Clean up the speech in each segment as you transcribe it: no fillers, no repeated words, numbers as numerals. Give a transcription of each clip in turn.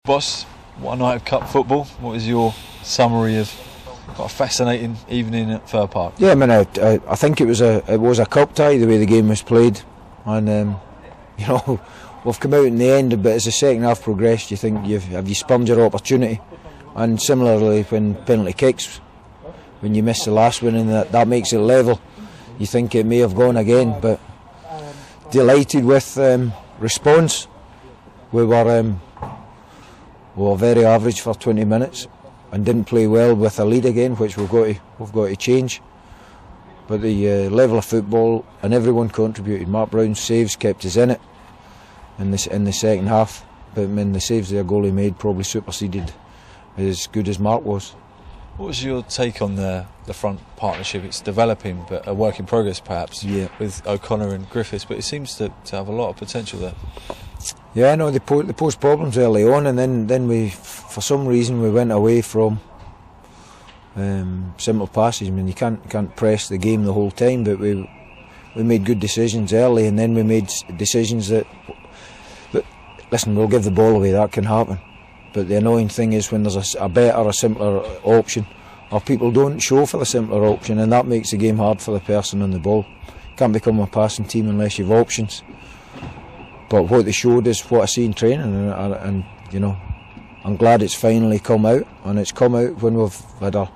Boss, what a night of cup football. What is your summary of what a fascinating evening at Fir Park? Yeah, I mean, I think it was a cup tie the way the game was played, and we've come out in the end. But as the second half progressed, you think have you spurned your opportunity, and similarly when penalty kicks, when you miss the last one and that makes it level, you think it may have gone again. But delighted with response. We were very average for 20 minutes and didn't play well with a lead again, which we've got to change. But the level of football, and everyone contributed. Mark Brown's saves kept us in it in the second half. But I mean, the saves their goalie made probably superseded as good as Mark was. What was your take on the front partnership? It's developing, but a work in progress perhaps, with O'Connor and Griffiths, but it seems to have a lot of potential there. Yeah, no, they posed problems early on, and then we, for some reason, we went away from simple passes. I mean, you can't press the game the whole time, but we made good decisions early, and then we made decisions that listen, we'll give the ball away, that can happen. But the annoying thing is when there's a better, a simpler option, or people don't show for the simpler option, and that makes the game hard for the person on the ball. You can't become a passing team unless you've options. But what they showed is what I see in training, and I'm glad it's finally come out, and it's come out when we've had our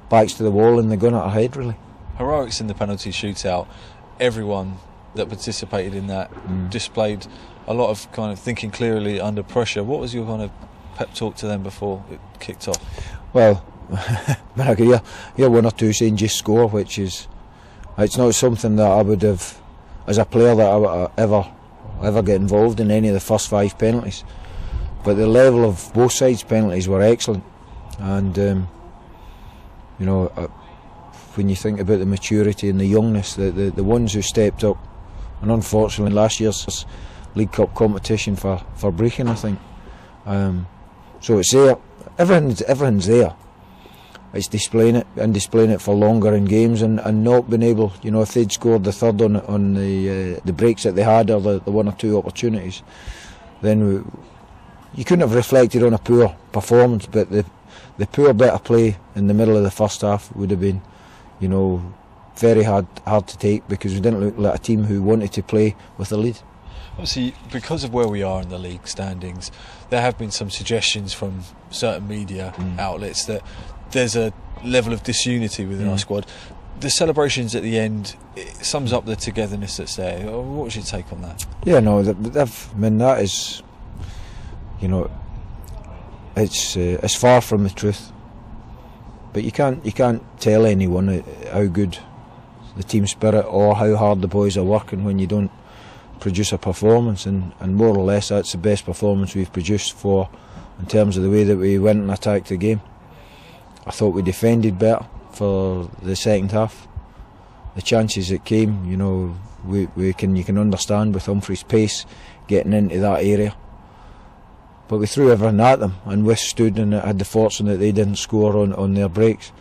backs to the wall and the gun at our head, really. Heroics in the penalty shootout. Everyone that participated in that displayed a lot of kind of thinking clearly under pressure. What was your kind of pep talk to them before it kicked off? Well, I could hear one or two saying just score, which is, it's not something that I would have, as a player, that I would ever get involved in any of the first 5 penalties. But the level of both sides' penalties were excellent, and when you think about the maturity and the youngness, the ones who stepped up, and unfortunately last year's League Cup competition for Brechin, I think. So it's there. Everything's there. It's displaying it for longer in games, and not being able, if they'd scored the third on the breaks that they had, or the one or two opportunities, then you couldn't have reflected on a poor performance. But the poor bit of play in the middle of the first half would have been, very hard to take, because we didn't look like a team who wanted to play with a lead. Obviously, because of where we are in the league standings, there have been some suggestions from certain media outlets that there's a level of disunity within our squad. The celebrations at the end, it sums up the togetherness that's there. What was your take on that? Yeah, no, that is, it's far from the truth. But you can't tell anyone how good the team spirit or how hard the boys are working when you don't produce a performance, and more or less that's the best performance we've produced in terms of the way that we went and attacked the game. I thought we defended better for the second half. The chances that came, you can understand with Humphrey's pace getting into that area. But we threw everything at them and withstood, and had the fortune that they didn't score on their breaks.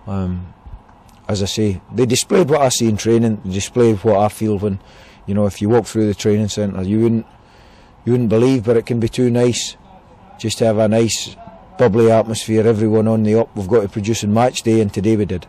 As I say, they displayed what I see in training. They displayed what I feel when, if you walk through the training centre, you wouldn't believe, but it can be too nice just to have a nice bubbly atmosphere, everyone on the up. We've got to produce on match day, and today we did.